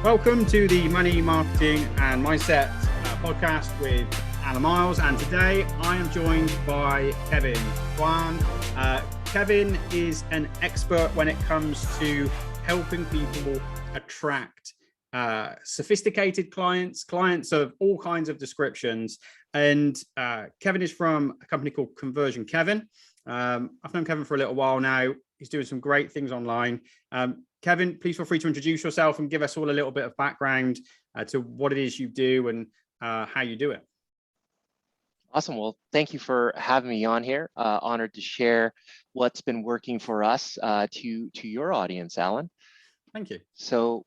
Welcome to the Money, Marketing and Mindset podcast with Alan Miles. And today I am joined by Kevin Kwan. Kevin is an expert when it comes to helping people attract sophisticated clients of all kinds of descriptions. And Kevin is from a company called Conversion Kevin. I've known Kevin for a little while now. He's doing some great things online. Kevin, please feel free to introduce yourself and give us all a little bit of background to what it is you do and how you do it. Awesome. Well, thank you for having me on here. Honored to share what's been working for us to your audience, Alan. Thank you. So,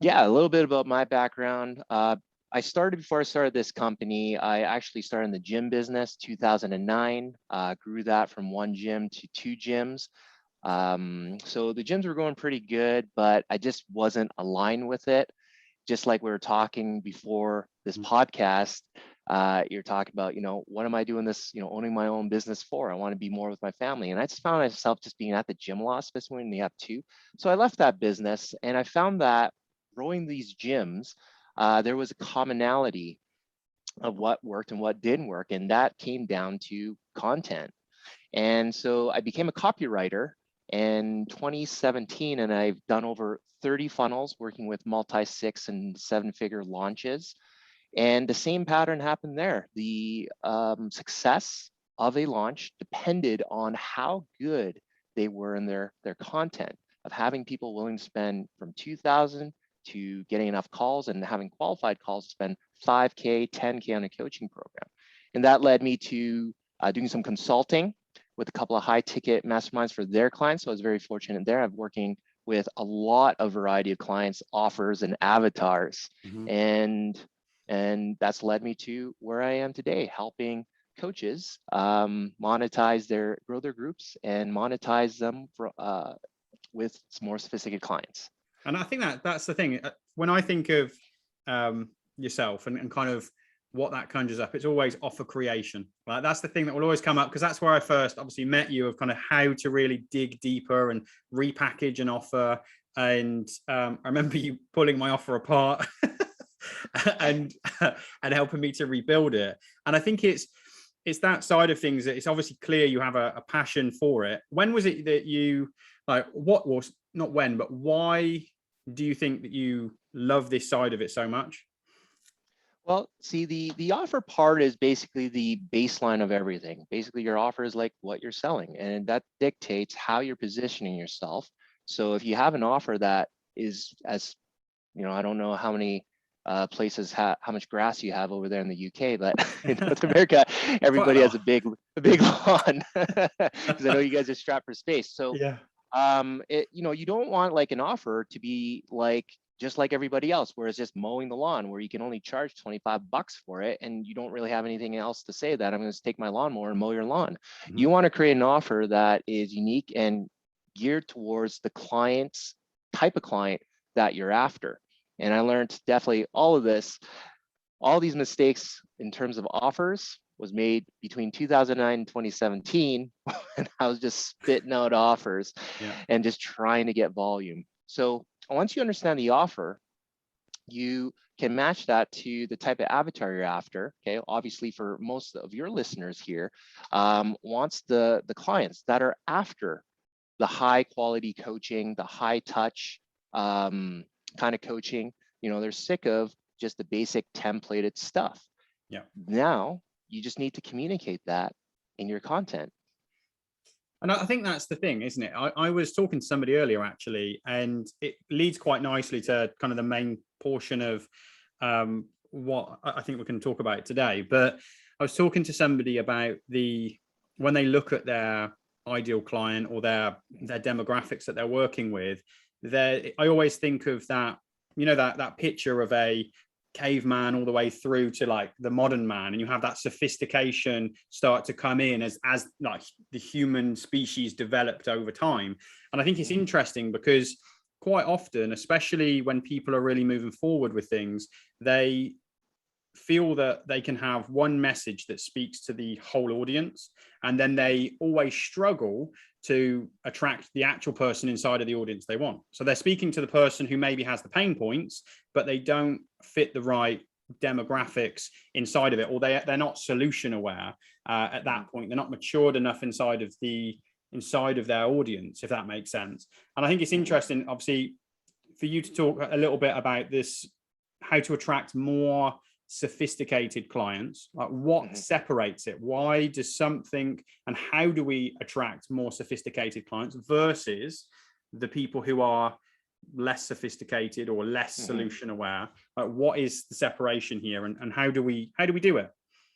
yeah, a little bit about my background. Before I started this company, I actually started in the gym business, 2009, grew that from one gym to two gyms. So the gyms were going pretty good, but I just wasn't aligned with it. Just like we were talking before this podcast, you're talking about, what am I doing this, owning my own business for? I want to be more with my family. And I just found myself just being at the gym a lot, especially when you have two. So I left that business and I found that growing these gyms, there was a commonality of what worked and what didn't work. And that came down to content. And so I became a copywriter in 2017, and I've done over 30 funnels working with multi-6 and 7-figure launches. And the same pattern happened there. The success of a launch depended on how good they were in their content, of having people willing to spend from 2,000 to getting enough calls and having qualified calls to spend 5K, 10K on a coaching program. And that led me to doing some consulting with a couple of high ticket masterminds for their clients. So I was very fortunate there. I'm working with a lot of variety of clients, offers and avatars. And that's led me to where I am today, helping coaches grow their groups and monetize them with more sophisticated clients. And I think that's the thing. When I think of yourself and kind of what that conjures up, it's always offer creation. Right? That's the thing that will always come up, because that's where I first obviously met you, of kind of how to really dig deeper and repackage an offer. And I remember you pulling my offer apart and helping me to rebuild it. And I think it's that side of things that it's obviously clear you have a passion for it. When was it that you, like, what was, not when, but why do you think that you love this side of it so much? Well, see, the offer part is basically the baseline of everything. Basically, your offer is like what you're selling, and that dictates how you're positioning yourself. So if you have an offer that is, as I don't know how many places how much grass you have over there in the UK, but in North America, everybody has a big lawn, because I know you guys are strapped for space. So yeah, you don't want like an offer to be like just like everybody else, where it's just mowing the lawn, where you can only charge $25 for it, and you don't really have anything else to say that I'm going to take my lawnmower and mow your lawn. You want to create an offer that is unique and geared towards the client's type of client that you're after. And I learned definitely all these mistakes in terms of offers was made between 2009 and 2017, and I was just spitting out offers and just trying to get volume. So once you understand the offer, you can match that to the type of avatar you're after. Okay, obviously for most of your listeners here, wants the clients that are after the high quality coaching, the high touch kind of coaching. They're sick of just the basic templated stuff. Yeah. Now you just need to communicate that in your content. And I think that's the thing, isn't it? I was talking to somebody earlier, actually, and it leads quite nicely to kind of the main portion of what I think we can talk about today. But I was talking to somebody about when they look at their ideal client or their demographics that they're working with, I always think of that, that picture of a caveman all the way through to like the modern man, and you have that sophistication start to come in as like the human species developed over time. And I think it's interesting because quite often, especially when people are really moving forward with things, they feel that they can have one message that speaks to the whole audience, and then they always struggle to attract the actual person inside of the audience they want. So they're speaking to the person who maybe has the pain points, but they don't fit the right demographics inside of it, or they're not solution aware at that point. They're not matured enough inside of their audience, if that makes sense. And I think it's interesting, obviously, for you to talk a little bit about this, how to attract more sophisticated clients. Like, what separates it? Why does something, and how do we attract more sophisticated clients versus the people who are less sophisticated or less solution aware? Like, what is the separation here, and how do we do it?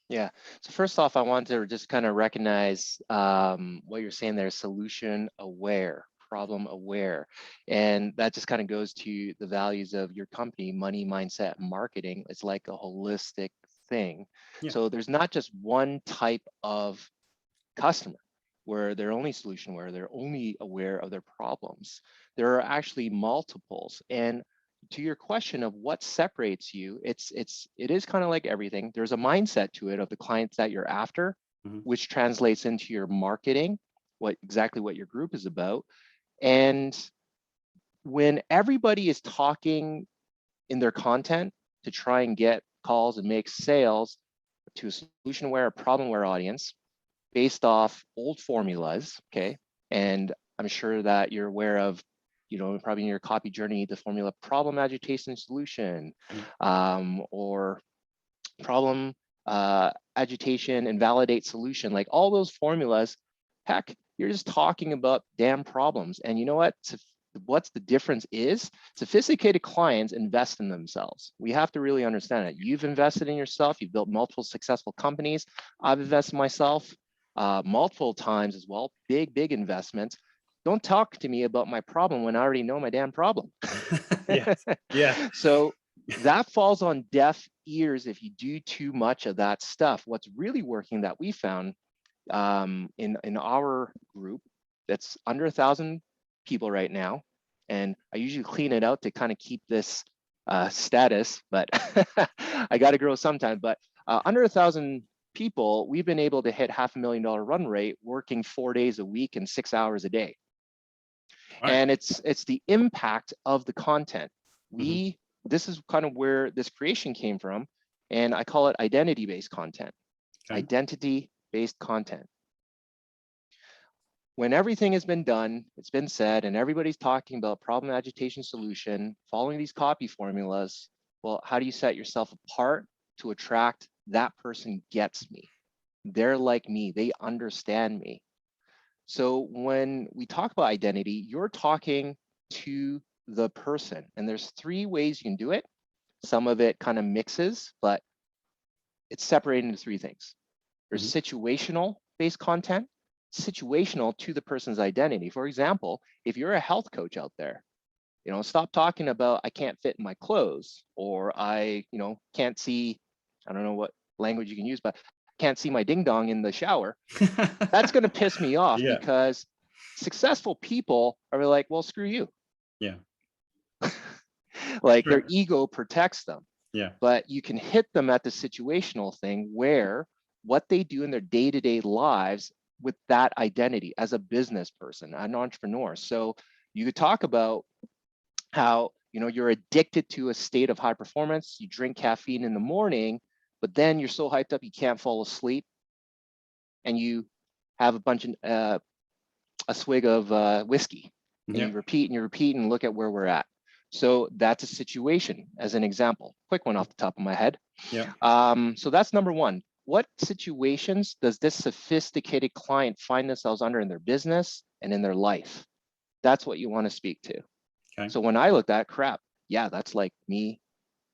Yeah. So first off, I want to just kind of recognize what you're saying there, solution aware, problem aware. And that just kind of goes to the values of your company, money, mindset, marketing. It's like a holistic thing. Yeah. So there's not just one type of customer where they're only solution aware, they're only aware of their problems. There are actually multiples. And to your question of what separates you, it is kind of like everything. There's a mindset to it of the clients that you're after, which translates into your marketing, exactly what your group is about. And when everybody is talking in their content to try and get calls and make sales to a solution aware, problem aware audience based off old formulas, okay? And I'm sure that you're aware of, probably in your copy journey, the formula problem, agitation, solution, or problem, agitation, and validate solution. Like all those formulas, heck, you're just talking about damn problems. And you know what? What's the difference is sophisticated clients invest in themselves. We have to really understand it. You've invested in yourself. You've built multiple successful companies. I've invested in myself multiple times as well. Big investments. Don't talk to me about my problem when I already know my damn problem. Yeah. So that falls on deaf ears if you do too much of that stuff. What's really working that we found in our group that's under 1,000 people right now, and I usually clean it out to kind of keep this status, but I got to grow sometime. But under 1,000 people, we've been able to hit $500,000 run rate, working 4 days a week and 6 hours a day. Right. And it's the impact of the content. This is kind of where this creation came from, and I call it identity-based content. Okay. Identity-based content. When everything has been done, it's been said, and everybody's talking about problem, agitation, solution, following these copy formulas, well, how do you set yourself apart to attract that person gets me? They're like me, they understand me. So when we talk about identity, you're talking to the person, and there's 3 ways you can do it. Some of it kind of mixes, but it's separated into 3 things. There's situational based content, situational to the person's identity. For example, if you're a health coach out there, stop talking about I can't fit in my clothes, or I, can't see, I don't know what language you can use, but can't see my ding dong in the shower. That's going to piss me off because successful people are like, well, screw you. Yeah. Like their ego protects them. Yeah. But you can hit them at the situational thing where what they do in their day-to-day lives with that identity as a business person, an entrepreneur. So you could talk about how, you're addicted to a state of high performance. You drink caffeine in the morning, but then you're so hyped up you can't fall asleep, and you have a swig of whiskey, and you repeat and you repeat, and look at where we're at. So that's a situation as an example. Quick one off the top of my head. Yeah. So that's number 1. What situations does this sophisticated client find themselves under in their business and in their life? That's what you want to speak to. Okay. So when I looked at crap, yeah, that's like me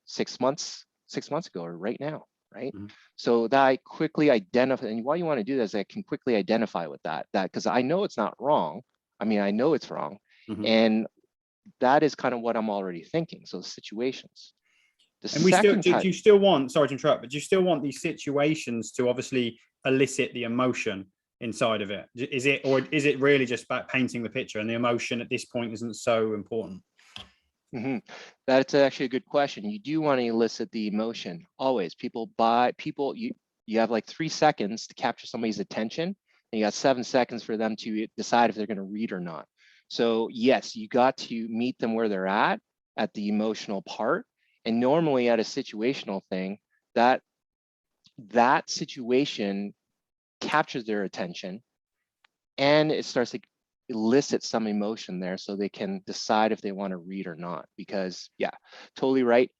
6 months ago or right now, right? So that I quickly identify, and why you want to do this, I can quickly identify with that because I know it's not wrong. I mean, I know it's wrong, and that is kind of what I'm already thinking. So situations. And do you still want, sorry to interrupt, but do you still want these situations to obviously elicit the emotion inside of it? Is it really just about painting the picture, and the emotion at this point isn't so important? Mhm. That's actually a good question. You do want to elicit the emotion always. You have like 3 seconds to capture somebody's attention, and you got 7 seconds for them to decide if they're going to read or not. So yes, you got to meet them where they're at the emotional part. And normally at a situational thing, that that situation captures their attention, and it starts to elicit some emotion there so they can decide if they want to read or not. Because yeah, totally right.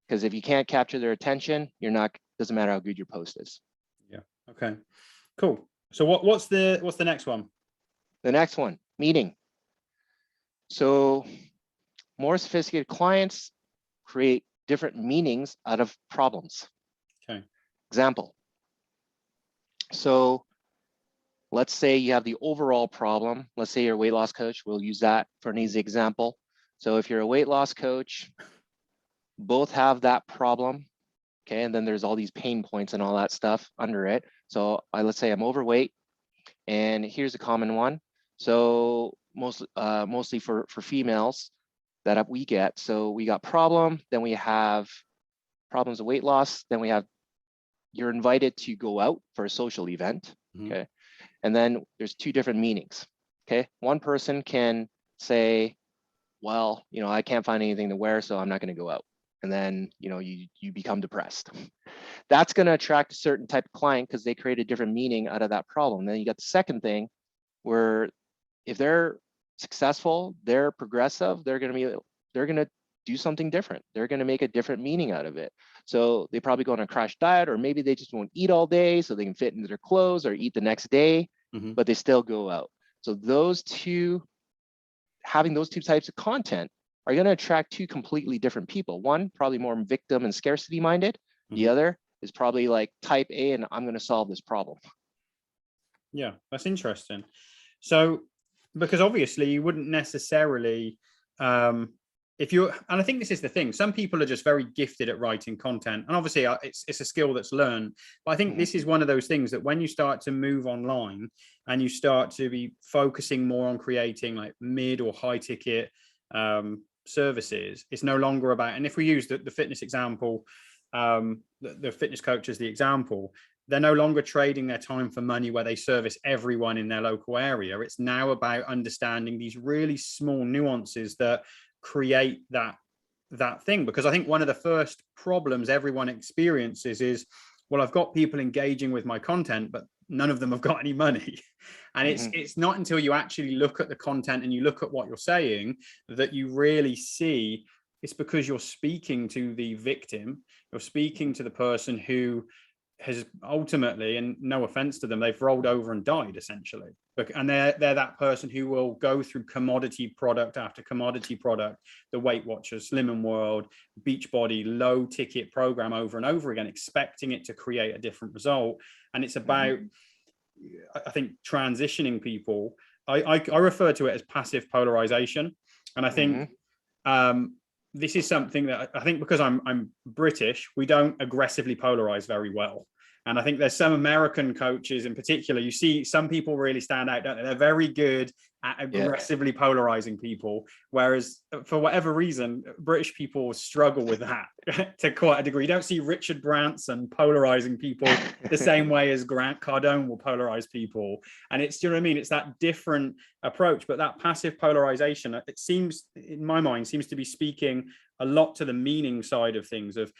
Because if you can't capture their attention, you're not, doesn't matter how good your post is. Yeah. Okay. Cool. So what's the next one? The next one, meaning. So more sophisticated clients create different meanings out of problems. Okay. Example. So let's say you have the overall problem. Let's say you're a weight loss coach. We'll use that for an easy example. So if you're a weight loss coach, both have that problem. Okay. And then there's all these pain points and all that stuff under it. So let's say I'm overweight, and here's a common one. So mostly for females that we get. So we got problem, then we have problems of weight loss, then we have you're invited to go out for a social event. Okay. And then there's two different meanings. Okay. One person can say, well, I can't find anything to wear, so I'm not going to go out. And then, you become depressed. That's going to attract a certain type of client because they create a different meaning out of that problem. Then you got the second thing where if they're successful, they're progressive, they're going to do something different. They're going to make a different meaning out of it. So they probably go on a crash diet, or maybe they just won't eat all day so they can fit into their clothes, or eat the next day, but they still go out. So having those two types of content are going to attract two completely different people. One, probably more victim and scarcity minded. The other is probably like type A, and I'm going to solve this problem. Yeah, that's interesting. So, because obviously you wouldn't necessarily, if you're, and I think this is the thing, some people are just very gifted at writing content, and obviously it's a skill that's learned. But I think this is one of those things that when you start to move online and you start to be focusing more on creating like mid or high ticket services, it's no longer about, and if we use the fitness example, the fitness coach as the example, they're no longer trading their time for money where they service everyone in their local area. It's now about understanding these really small nuances that create that thing. Because I think one of the first problems everyone experiences is, well, I've got people engaging with my content, but none of them have got any money. And it's not until you actually look at the content and you look at what you're saying that you really see it's because you're speaking to the victim, you're speaking to the person who has ultimately, and no offense to them, they've rolled over and died essentially. And they're that person who will go through commodity product after commodity product, the Weight Watchers, Slim and World, Beachbody, low ticket program over and over again, expecting it to create a different result. And it's about, I think, transitioning people. I refer to it as passive polarization. And I think this is something that I think, because I'm British, we don't aggressively polarize very well. And I think there's some American coaches in particular, you see some people really stand out, don't they? They're very good at aggressively polarizing people. Whereas for whatever reason, British people struggle with that to quite a degree. You don't see Richard Branson polarizing people the same way as Grant Cardone will polarize people. And it's, do you know what I mean? It's that different approach, but that passive polarization, it seems, in my mind, seems to be speaking a lot to the meaning side of things, of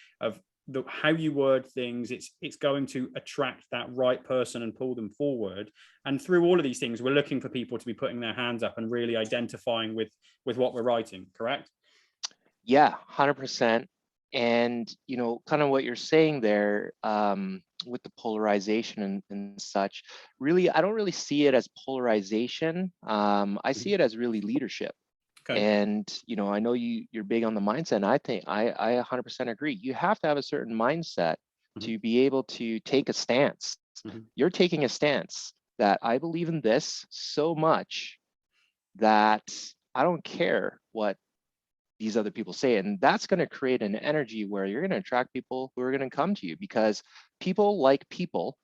how you word things. It's going to attract that right person and pull them forward. And through all of these things, we're looking for people to be putting their hands up and really identifying with what we're writing. Correct? Yeah, 100%. And kind of what you're saying there, with the polarization and such, really, I don't really see it as polarization. I see it as really leadership. Okay. And I know you're big on the mindset, and I think I 100% agree. You have to have a certain mindset to be able to take a stance. You're taking a stance that I believe in this so much that I don't care what these other people say. And that's going to create an energy where you're going to attract people who are going to come to you, because people like people,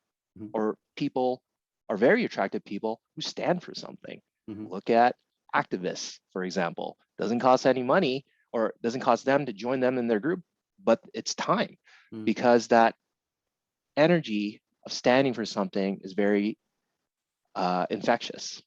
or people are very attractive people who stand for something. Look at activists, for example. Doesn't cost any money, or it doesn't cost them to join them in their group, but it's time, Mm. because that energy of standing for something is very infectious.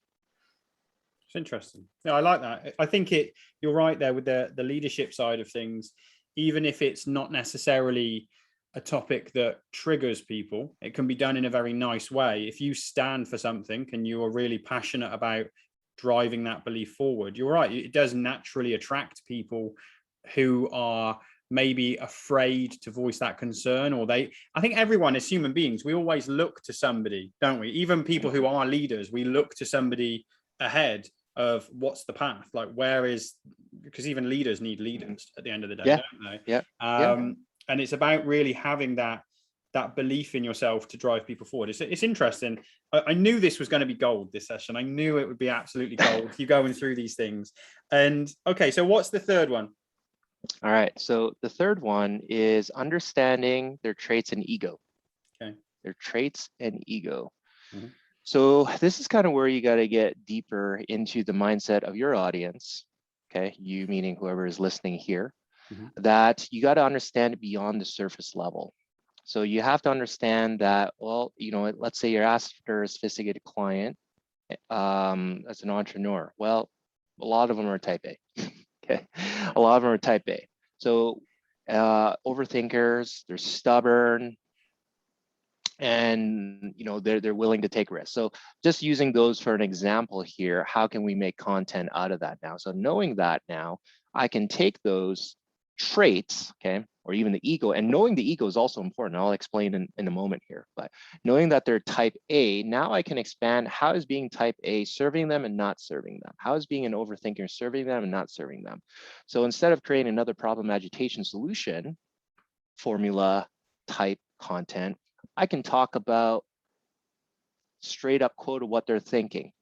It's interesting. Yeah, I like that. I think you're right there with the leadership side of things. Even if it's not necessarily a topic that triggers people, it can be done in a very nice way. If you stand for something and you are really passionate about driving that belief forward, you're right. It does naturally attract people who are maybe afraid to voice that concern, or I think everyone as human beings, we always look to somebody, don't we? Even people who are leaders, we look to somebody ahead of what's the path, like where is, because even leaders need leaders at the end of the day, don't they? Yeah. And it's about really having that belief in yourself to drive people forward. It's interesting. I knew this was going to be gold, this session. I knew it would be absolutely gold. You going through these things. And okay, so what's the third one? All right, so the third one is understanding their traits and ego. Okay. Their traits and ego. Mm-hmm. So this is kind of where you got to get deeper into the mindset of your audience. Okay, you meaning whoever is listening here, that you got to understand beyond the surface level. So you have to understand that, well, you know, let's say you're after a sophisticated client as an entrepreneur. Well, a lot of them are type A. Okay, a lot of them are type A. So overthinkers, they're stubborn, and you know they're willing to take risks. So just using those for an example here, how can we make content out of that now? So knowing that now, I can take those traits, okay, or even the ego, and knowing the ego is also important. I'll explain in a moment here, but knowing that they're type A, now I can expand how is being type A serving them and not serving them? How is being an overthinker serving them and not serving them? So instead of creating another problem agitation solution formula type content, I can talk about straight up quote of what they're thinking.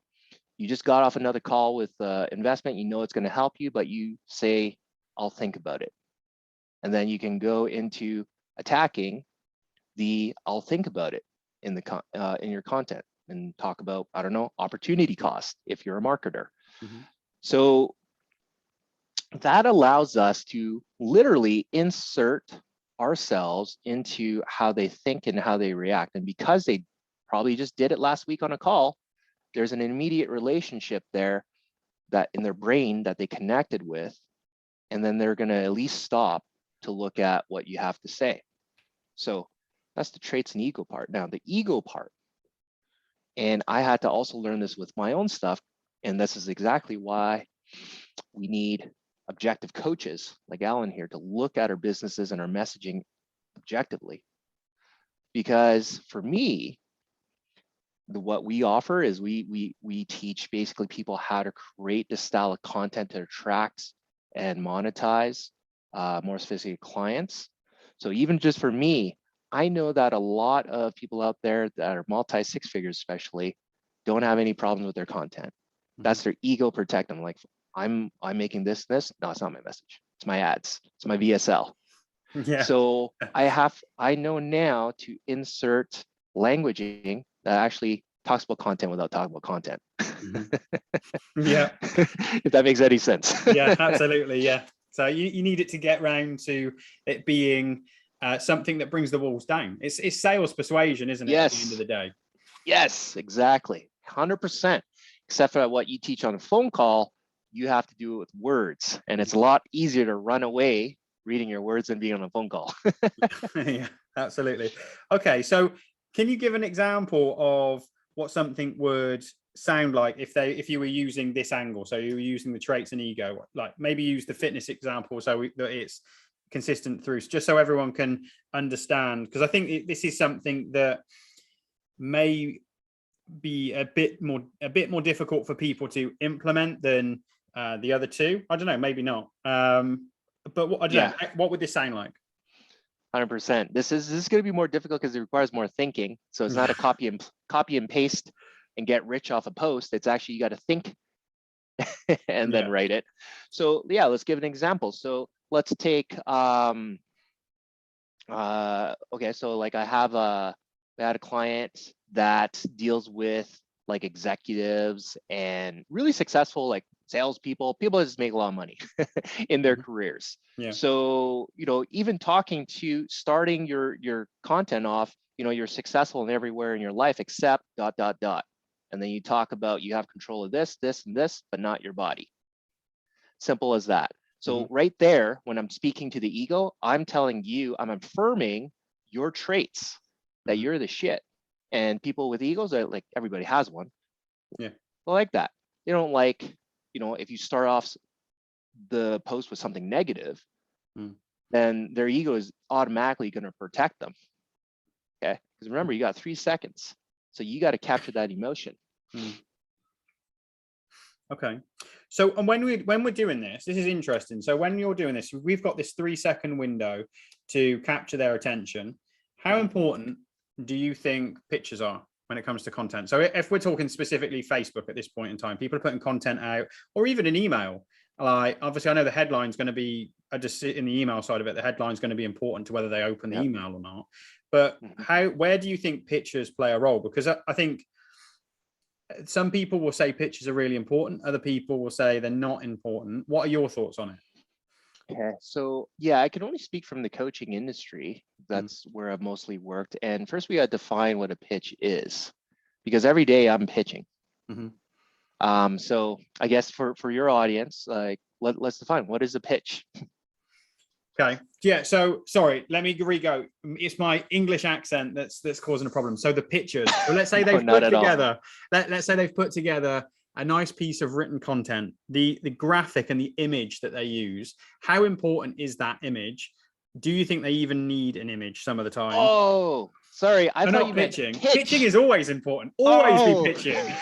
You just got off another call with investment, you know it's going to help you, but you say, I'll think about it. And then you can go into attacking the I'll think about it in the in your content and talk about, I don't know, opportunity cost if you're a marketer. So that allows us to literally insert ourselves into how they think and how they react. And because they probably just did it last week on a call, there's an immediate relationship there that in their brain that they connected with, and then they're going to at least stop to look at what you have to say. So that's the traits and ego part. Now the ego part, and I had to also learn this with my own stuff, and this is exactly why we need objective coaches like Alan here to look at our businesses and our messaging objectively. Because for me, what we offer is we teach basically people how to create this style of content that attracts and monetize more sophisticated clients. So even just for me, I know that a lot of people out there that are multi six figures especially don't have any problems with their content. That's their ego protecting. Like, I'm making this. No, it's not my message. It's my ads. It's my VSL. Yeah. So I know now to insert languaging that actually talks about content without talking about content. Yeah. If that makes any sense. Yeah, absolutely. Yeah. So you need it to get round to it being something that brings the walls down. It's sales persuasion, isn't it? Yes. At the end of the day. Yes, exactly. 100%. Except for what you teach on a phone call, you have to do it with words. And it's a lot easier to run away reading your words than being on a phone call. Yeah, absolutely. Okay, so can you give an example of what something would sound like if you were using this angle? So you were using the traits and ego, like maybe use the fitness example so that it's consistent through, just so everyone can understand, because I think this is something that may be a bit more difficult for people to implement than the other two. I don't know, maybe not. But I don't know. What would this sound like? 100%. This is going to be more difficult because it requires more thinking. So it's not a copy and paste and get rich off a post. It's actually you got to think and then write it. So yeah, let's give an example. So let's take okay. So like I had a client that deals with like executives and really successful like salespeople, people that just make a lot of money in their careers. Yeah. So, even starting your content off, you're successful in everywhere in your life except ... And then you talk about you have control of this, this, and this, but not your body. Simple as that. So right there, when I'm speaking to the ego, I'm telling you, I'm affirming your traits, that you're the shit. And people with egos are like, everybody has one. Yeah. They like that. They don't like, if you start off the post with something negative, then their ego is automatically going to protect them. Okay. Because remember, you got 3 seconds. So you got to capture that emotion. Okay. So, and when we're doing this is interesting. So when you're doing this, we've got this 3-second window to capture their attention. How important do you think pictures are when it comes to content? So if we're talking specifically Facebook at this point in time, people are putting content out, or even an email. Like, obviously I know the headline's going to be, just in the email side of it, the headline's going to be important to whether they open the email or not. But where do you think pictures play a role? Because I think some people will say pictures are really important. Other people will say they're not important. What are your thoughts on it? Okay, so yeah, I can only speak from the coaching industry. That's where I've mostly worked. And first, we got to define what a pitch is, because every day I'm pitching. So I guess for your audience, like let's define what is a pitch. Okay. Yeah. So sorry, let me re-go. It's my English accent that's causing a problem. So the pictures. So let's say they've put together. Let's say they've put together a nice piece of written content. The graphic and the image that they use. How important is that image? Do you think they even need an image some of the time? Oh, sorry. I thought you meant pitching. Pitch. Pitching is always important. Always be pitching.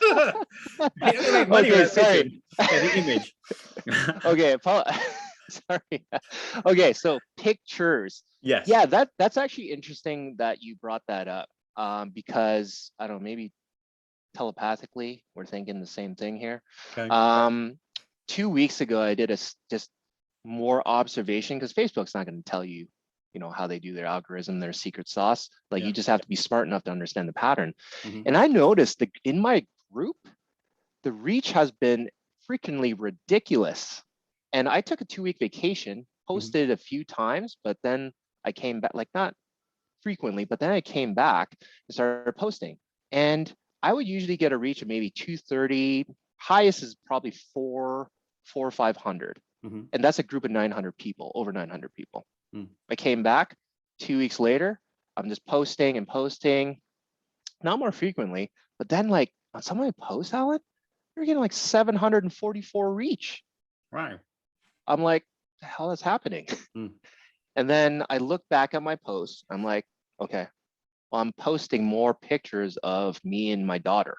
Okay, sorry. Yeah, the image. Okay, sorry. Okay, so pictures. Yes. Yeah, that's actually interesting that you brought that up. Because I don't know, maybe telepathically we're thinking the same thing here. Okay. 2 weeks ago, I did just more observation, because Facebook's not going to tell you, how they do their algorithm, their secret sauce. Like you just have to be smart enough to understand the pattern. And I noticed that in my group, the reach has been freakingly ridiculous. And I took a 2-week vacation, posted a few times, but then I came back, like not frequently, but then I came back and started posting. And I would usually get a reach of maybe 230. Highest is probably 400 or 500. And that's a group of 900 people, over 900 people. I came back 2 weeks later. I'm just posting and posting, not more frequently, but then like on some of my posts, Alan, you're getting like 744 reach. Right. I'm like, the hell is happening? And then I look back at my posts. I'm like, okay, well, I'm posting more pictures of me and my daughter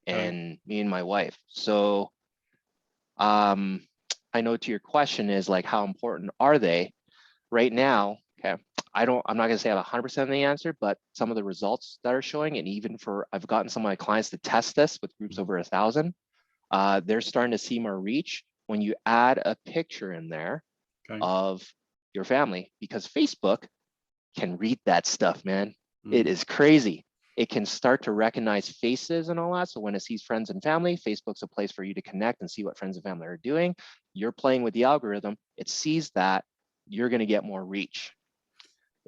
and me and my wife. So I know to your question is like, how important are they right now? Okay. I'm not gonna say I have 100% of the answer, but some of the results that are showing, and even I've gotten some of my clients to test this with groups over 1,000, they're starting to see more reach when you add a picture in there of your family, because Facebook can read that stuff, man. It is crazy. It can start to recognize faces and all that. So when it sees friends and family, Facebook's a place for you to connect and see what friends and family are doing. You're playing with the algorithm. It sees that. You're going to get more reach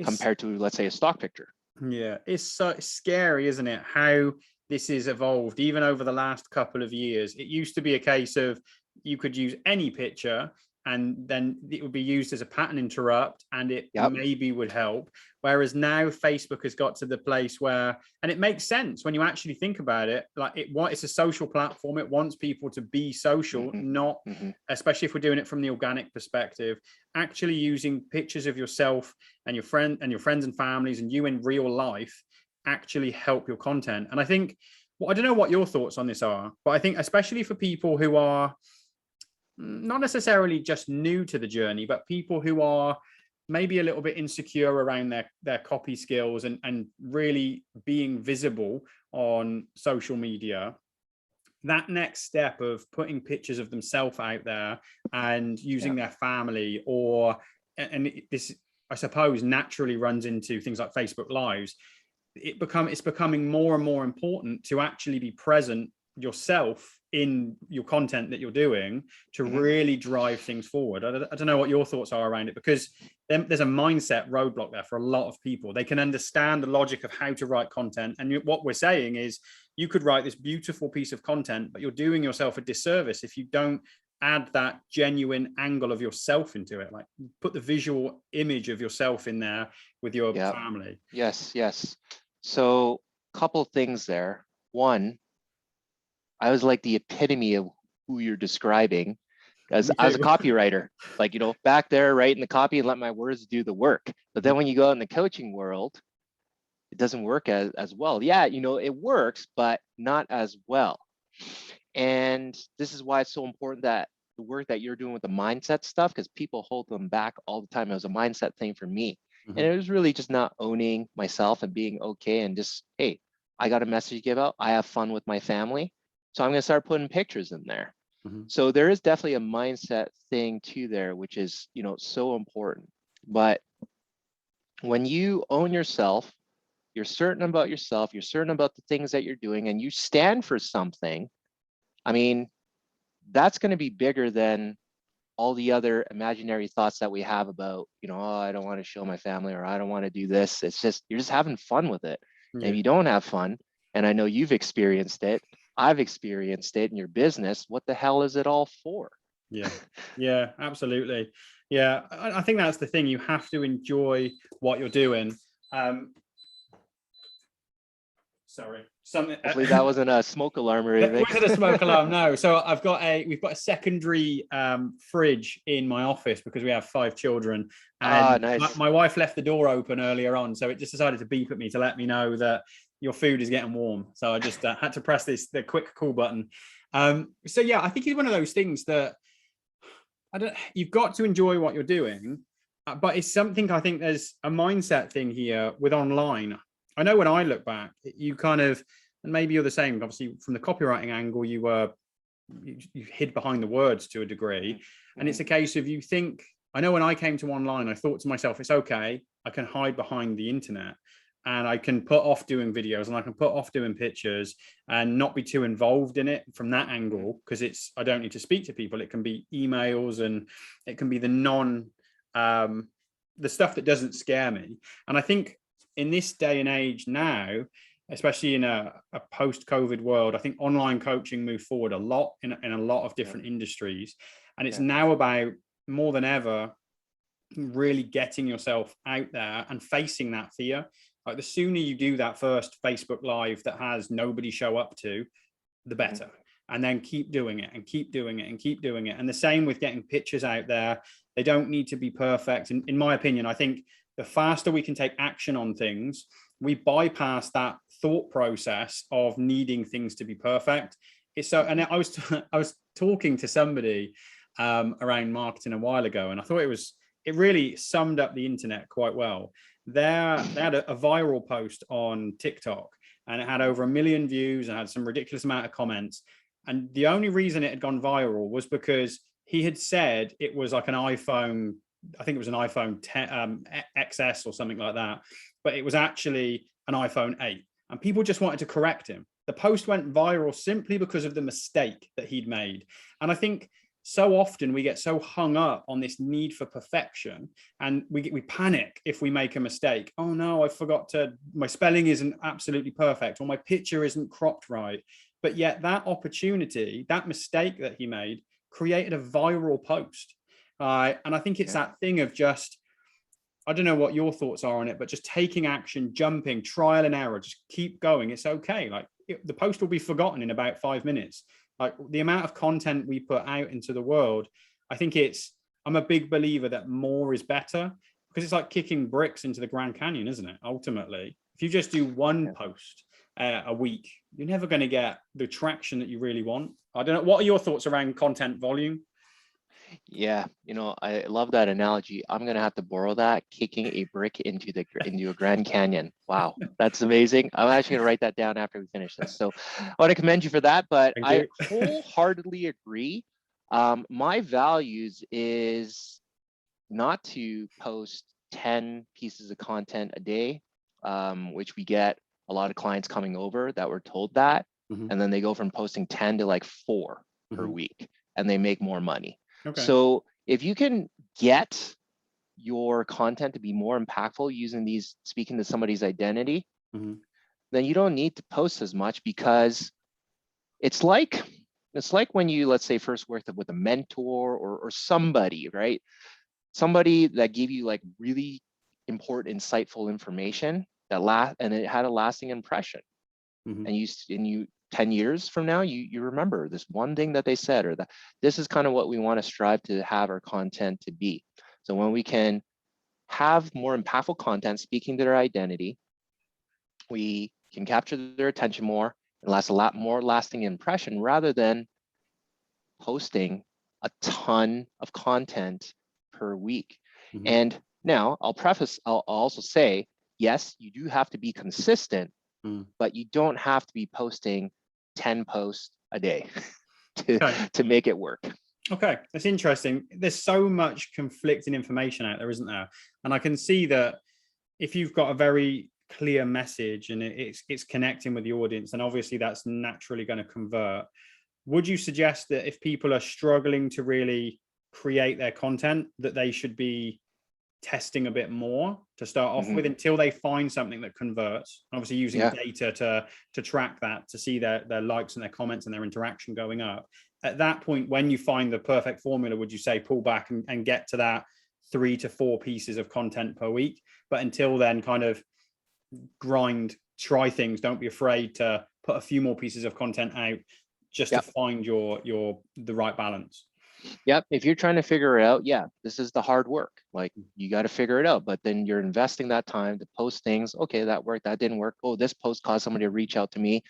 compared to, let's say, a stock picture. Yeah, it's so scary, isn't it? How this has evolved even over the last couple of years. It used to be a case of you could use any picture and then it would be used as a pattern interrupt, and it maybe would help. Whereas now Facebook has got to the place where, and it makes sense when you actually think about it, like it's a social platform. It wants people to be social, not, especially if we're doing it from the organic perspective, actually using pictures of yourself and your friends and families and you in real life actually help your content. And I think, well, I don't know what your thoughts on this are, but I think especially for people who are not necessarily just new to the journey, but people who are maybe a little bit insecure around their copy skills and really being visible on social media, that next step of putting pictures of themselves out there and using their family, and this, I suppose, naturally runs into things like Facebook Lives. It's becoming more and more important to actually be present yourself in your content that you're doing to really drive things forward. I don't know what your thoughts are around it, because there's a mindset roadblock there for a lot of people. They can understand the logic of how to write content, and what we're saying is you could write this beautiful piece of content, but you're doing yourself a disservice if you don't add that genuine angle of yourself into it. Like, put the visual image of yourself in there with your family. Yes. So couple things there. One, I was like the epitome of who you're describing, because I was a copywriter, like, back there writing the copy and let my words do the work. But then when you go out in the coaching world, it doesn't work as well. Yeah, it works, but not as well. And this is why it's so important that the work that you're doing with the mindset stuff, because people hold them back all the time. It was a mindset thing for me. And it was really just not owning myself and being okay and just, hey, I got a message to give out. I have fun with my family. So I'm going to start putting pictures in there. So there is definitely a mindset thing too there, which is, so important. But when you own yourself, you're certain about yourself, you're certain about the things that you're doing, and you stand for something, I mean, that's going to be bigger than all the other imaginary thoughts that we have about, oh, I don't want to show my family, or I don't want to do this. It's just, you're just having fun with it. And if you don't have fun, and I know you've experienced it, I've experienced it in your business, what the hell is it all for? Yeah, absolutely. Yeah, I think that's the thing. You have to enjoy what you're doing. Sorry, something. Hopefully that wasn't a smoke alarm or anything. It wasn't a smoke alarm, no. So we've got a secondary fridge in my office because we have 5 children, and nice. my wife left the door open earlier on, so it just decided to beep at me to let me know that your food is getting warm. So I just had to press the quick call button. So yeah, I think it's one of those things that you've got to enjoy what you're doing, but it's something, I think there's a mindset thing here with online. I know when I look back, you kind of, and maybe you're the same, obviously from the copywriting angle, you hid behind the words to a degree. And it's a case of, you think, I know when I came to online, I thought to myself, it's okay, I can hide behind the internet and I can put off doing videos and I can put off doing pictures and not be too involved in it from that angle, because I don't need to speak to people. It can be emails and it can be the stuff that doesn't scare me. And I think in this day and age now, especially in a post-COVID world, I think online coaching moved forward a lot in a lot of different industries. And it's now about, more than ever, really getting yourself out there and facing that fear. Like, the sooner you do that first Facebook Live that has nobody show up to, the better. And then keep doing it and keep doing it and keep doing it. And the same with getting pictures out there. They don't need to be perfect. And in my opinion, I think the faster we can take action on things, we bypass that thought process of needing things to be perfect. And I was talking to somebody around marketing a while ago, and I thought it really summed up the internet quite well. They had a viral post on TikTok, and it had over 1 million views and had some ridiculous amount of comments. And the only reason it had gone viral was because he had said it was like an iPhone, I think it was an iPhone 10, XS or something like that, but it was actually an iPhone 8. And people just wanted to correct him. The post went viral simply because of the mistake that he'd made. And I think so often we get so hung up on this need for perfection, and we panic if we make a mistake. Oh no, I forgot my spelling isn't absolutely perfect, or my picture isn't cropped right. But yet that opportunity, that mistake that he made, created a viral post. And I think it's that thing of just, I don't know what your thoughts are on it, but just taking action, jumping, trial and error, just keep going. It's okay. Like, the post will be forgotten in about 5 minutes. Like, the amount of content we put out into the world, I think I'm a big believer that more is better, because it's like kicking bricks into the Grand Canyon, isn't it? Ultimately, if you just do one post a week, you're never going to get the traction that you really want. I don't know. What are your thoughts around content volume? Yeah, I love that analogy. I'm gonna have to borrow that, kicking a brick into a Grand Canyon. Wow, that's amazing. I'm actually gonna write that down after we finish this. So I want to commend you for that, but I wholeheartedly agree. My values is not to post 10 pieces of content a day, which we get a lot of clients coming over that were told that. Mhm. and then they go from posting 10 to like 4 per Mhm. week, and they make more money. Okay. So if you can get your content to be more impactful using these, speaking to somebody's identity, Mhm. then you don't need to post as much, because it's like when you, let's say, first worked with a mentor or somebody, right? Somebody that gave you like really important, insightful information and it had a lasting impression. Mhm. And you 10 years from now, you remember this one thing that they said, or that this is kind of what we want to strive to have our content to be. So when we can have more impactful content speaking to their identity, we can capture their attention more and last a lot more lasting impression, rather than posting a ton of content per week. Mhm. And now I'll also say, yes, you do have to be consistent, Mm. but you don't have to be posting 10 posts a day to, Okay. to make it work. Okay, that's interesting. There's so much conflicting information out there, isn't there? And I can see that if you've got a very clear message and it's connecting with the audience, then obviously that's naturally going to convert. Would you suggest that if people are struggling to really create their content, that they should be testing a bit more to start off with until they find something that converts? Obviously using Yeah. data to track that, to see their likes and their comments and their interaction going up. At that point, when you find the perfect formula, would you say pull back and get to that 3 to 4 pieces of content per week? But until then, kind of try things. Don't be afraid to put a few more pieces of content out just to Yep. find the right balance. Yep. If you're trying to figure it out, yeah, this is the hard work. Like, you got to figure it out, but then you're investing that time to post things. Okay, that worked, that didn't work. Oh, this post caused somebody to reach out to me.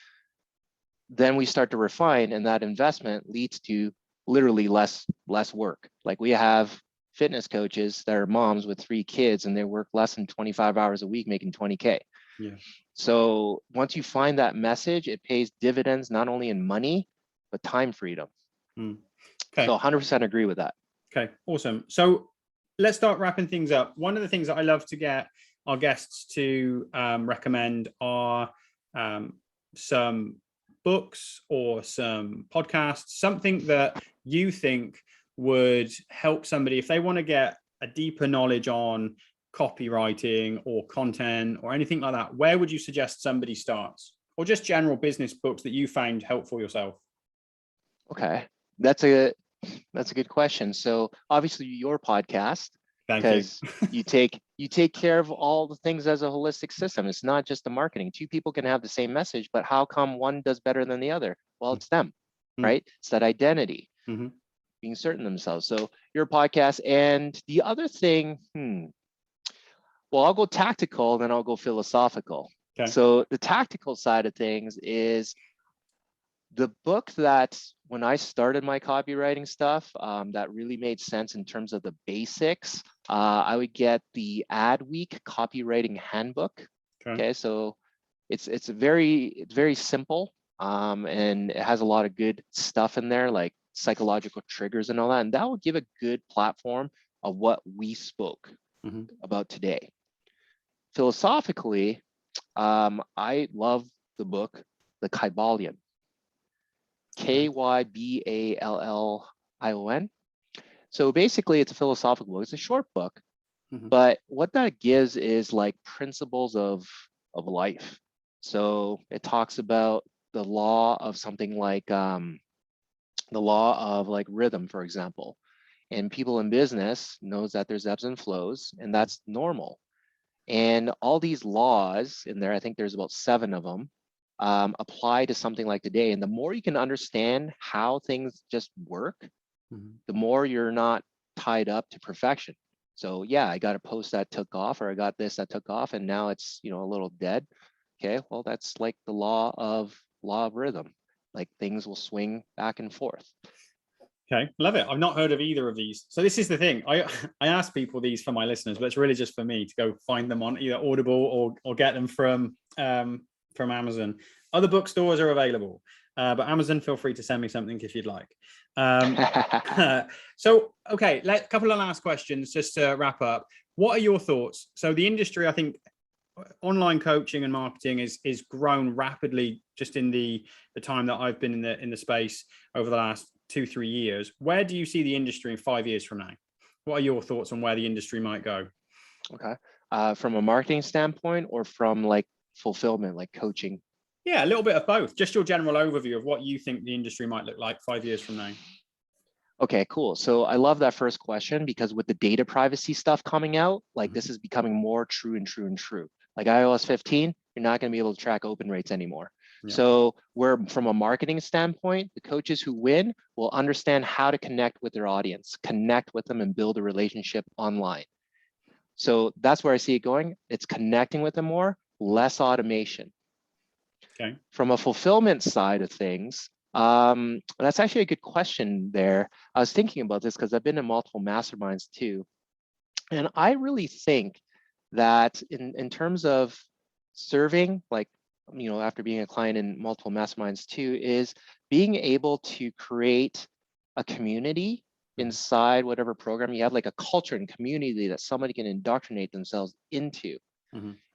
Then we start to refine, and that investment leads to literally less work. Like, we have fitness coaches that are moms with 3 kids, and they work less than 25 hours a week making 20K. Yeah. So once you find that message, it pays dividends, not only in money, but time freedom. Okay. So 100% agree with that. Okay, awesome. So let's start wrapping things up. One of the things that I love to get our guests to recommend are some books or some podcasts, something that you think would help somebody if they want to get a deeper knowledge on copywriting or content or anything like that. Where would you suggest somebody starts? Or just general business books that you found helpful yourself? Okay, that's a good question. So obviously your podcast, Thank you. because you take care of all the things as a holistic system. It's not just the marketing. 2 people can have the same message, but how come one does better than the other? Well, it's them, right? It's that identity, being certain themselves. So your podcast. And the other thing, well, I'll go tactical, then I'll go philosophical. Okay. So the tactical side of things is the book that, when I started my copywriting stuff, that really made sense in terms of the basics. I would get the Adweek Copywriting Handbook. Okay, so it's very simple, and it has a lot of good stuff in there, like psychological triggers and all that. And that will give a good platform of what we spoke about today. Philosophically, I love the book, The Kybalion. Kybalion. So basically, it's a philosophical book. It's a short book, but what that gives is like principles of life. So it talks about the law of something like the law of like rhythm, for example. And people in business knows that there's ebbs and flows, and that's normal. And all these laws in there, I think there's about 7 of them, apply to something like today. And the more you can understand how things just work, the more you're not tied up to perfection. So yeah, I got a post that took off, or I got this that took off, and now it's, a little dead. Okay, well, that's like the law of rhythm. Like, things will swing back and forth. Okay, love it. I've not heard of either of these. So this is the thing. I ask people these for my listeners, but it's really just for me to go find them on either Audible or get them from Amazon. Other bookstores are available, but Amazon, feel free to send me something if you'd like. So, okay, a couple of last questions just to wrap up. What are your thoughts? So the industry, I think, online coaching and marketing is grown rapidly just in the time that I've been in the space over the last 2-3 years. Where do you see the industry in 5 years from now? What are your thoughts on where the industry might go? Okay. From a marketing standpoint or from like fulfillment, like coaching? Yeah, a little bit of both. Just your general overview of what you think the industry might look like 5 years from now. Okay, cool. So I love that first question because with the data privacy stuff coming out, like this is becoming more true and true and true. Like iOS 15, you're not going to be able to track open rates anymore. Yeah. So where from a marketing standpoint, the coaches who win will understand how to connect with their audience, connect with them and build a relationship online. So that's where I see it going. It's connecting with them more, less automation. Okay. From a fulfillment side of things, that's actually a good question there. I was thinking about this because I've been in multiple masterminds too. And I really think that in terms of serving, like, after being a client in multiple masterminds too, is being able to create a community inside whatever program you have, like a culture and community that somebody can indoctrinate themselves into,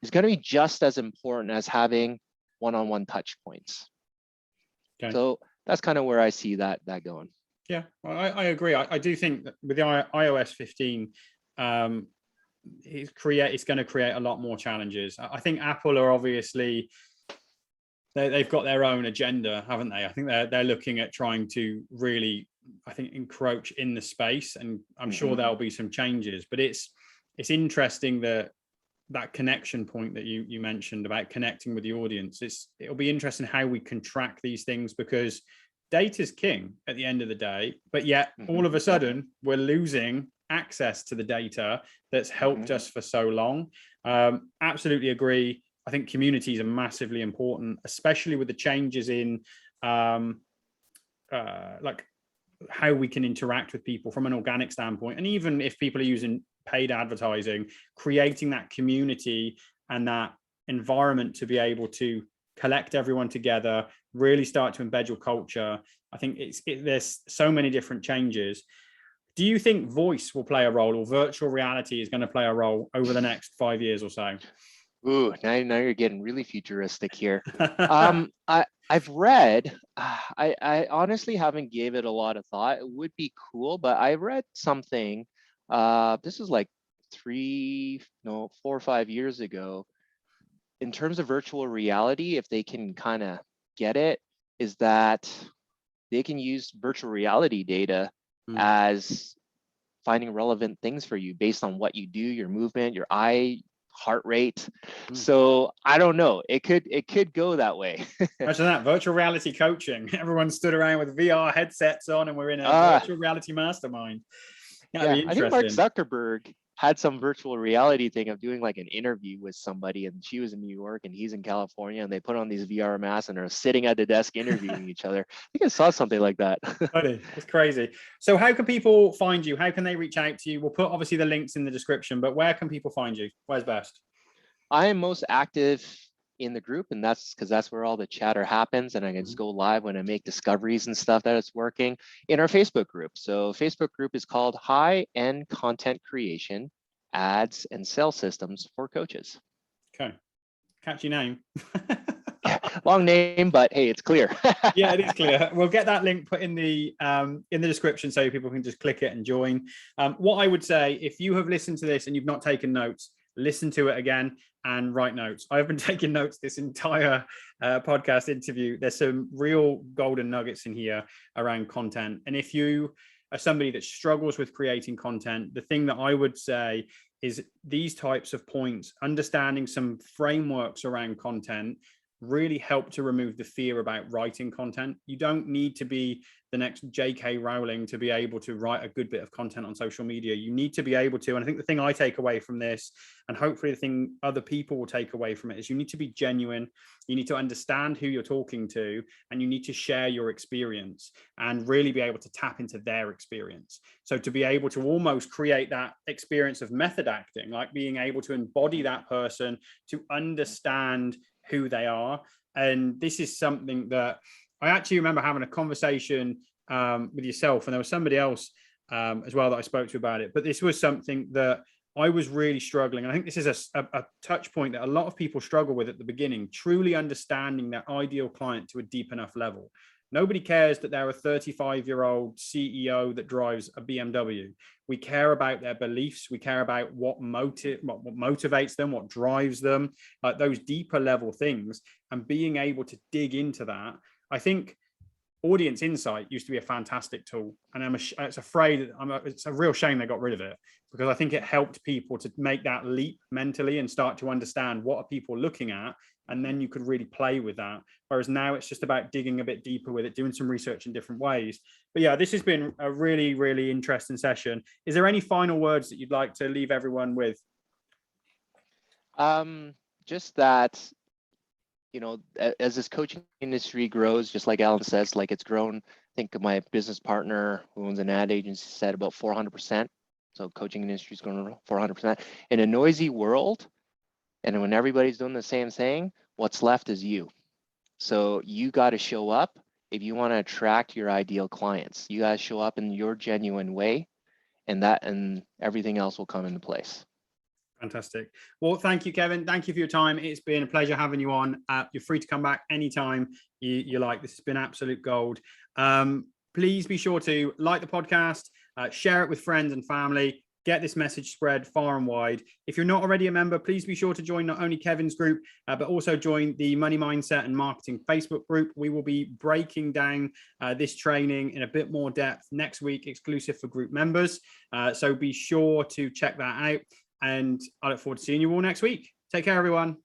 is going to be just as important as having one-on-one touch points. Okay. So that's kind of where I see that going. Yeah, well, I agree. I do think that with the iOS 15, it's going to create a lot more challenges. I think Apple are obviously, they've got their own agenda, haven't they? I think they're looking at trying to really, I think, encroach in the space, and I'm sure there'll be some changes. But it's interesting that connection point that you mentioned about connecting with the audience. It'll be interesting how we can track these things, because data's king at the end of the day, but yet all of a sudden we're losing access to the data that's helped us for so long. Absolutely agree. I think communities are massively important, especially with the changes in like how we can interact with people from an organic standpoint. And even if people are using paid advertising, creating that community and that environment to be able to collect everyone together, really start to embed your culture. I think there's so many different changes. Do you think voice will play a role, or virtual reality is going to play a role over the next 5 years or so? Ooh, now you're getting really futuristic here. I've read, I honestly haven't gave it a lot of thought. It would be cool, but I read something, this is like 4 or 5 years ago. In terms of virtual reality, if they can kind of get it, is that they can use virtual reality data as finding relevant things for you based on what you do, your movement, your eye, heart rate. So I don't know. It could go that way. Imagine that, virtual reality coaching. Everyone stood around with VR headsets on, and we're in a virtual reality mastermind. Yeah, I think Mark Zuckerberg had some virtual reality thing of doing like an interview with somebody, and she was in New York and he's in California, and they put on these VR masks and are sitting at the desk interviewing each other. I think I saw something like that. Funny. It's crazy. So how can people find you? How can they reach out to you? We'll put obviously the links in the description, but where can people find you? Where's best? I am most active in the group, and that's because that's where all the chatter happens, and I can just go live when I make discoveries and stuff that it's working in our Facebook group. So Facebook group is called High-End Content Creation, Ads and Sales Systems for Coaches. Okay, catchy name. Long name, but hey, it's clear. Yeah, it is clear. We'll get that link put in the description so people can just click it and join. What I would say, if you have listened to this and you've not taken notes, listen to it again and write notes. I've been taking notes this entire podcast interview. There's some real golden nuggets in here around content. And if you are somebody that struggles with creating content, the thing that I would say is these types of points, understanding some frameworks around content, really help to remove the fear about writing content. You don't need to be the next J.K. Rowling to be able to write a good bit of content on social media. You need to be able to, and I think the thing I take away from this, and hopefully the thing other people will take away from it, is you need to be genuine. You need to understand who you're talking to, and you need to share your experience and really be able to tap into their experience. So to be able to almost create that experience of method acting, like being able to embody that person, to understand who they are. And this is something that I actually remember having a conversation with yourself, and there was somebody else as well that I spoke to about it. But this was something that I was really struggling. And I think this is a touch point that a lot of people struggle with at the beginning, truly understanding their ideal client to a deep enough level. Nobody cares that they're a 35-year-old CEO that drives a BMW. We care about their beliefs. We care about what motivates them, what drives them, those deeper level things, and being able to dig into that. I think audience insight used to be a fantastic tool, and it's a real shame they got rid of it, because I think it helped people to make that leap mentally and start to understand what are people looking at, and then you could really play with that. Whereas now it's just about digging a bit deeper with it, doing some research in different ways. But yeah, this has been a really, really interesting session. Is there any final words that you'd like to leave everyone with? Just that, as this coaching industry grows, just like Alan says, like it's grown. I think my business partner who owns an ad agency said about 400%. So coaching industry is going 400%. In a noisy world, and when everybody's doing the same thing, what's left is you. So you got to show up if you want to attract your ideal clients. You got to show up in your genuine way, and everything else will come into place. Fantastic. Well, thank you, Kevin. Thank you for your time. It's been a pleasure having you on. You're free to come back anytime you like. This has been absolute gold. Please be sure to like the podcast, share it with friends and family, get this message spread far and wide. If you're not already a member, please be sure to join not only Kevin's group, but also join the Money Mindset and Marketing Facebook group. We will be breaking down this training in a bit more depth next week, exclusive for group members. So be sure to check that out. And I look forward to seeing you all next week. Take care, everyone.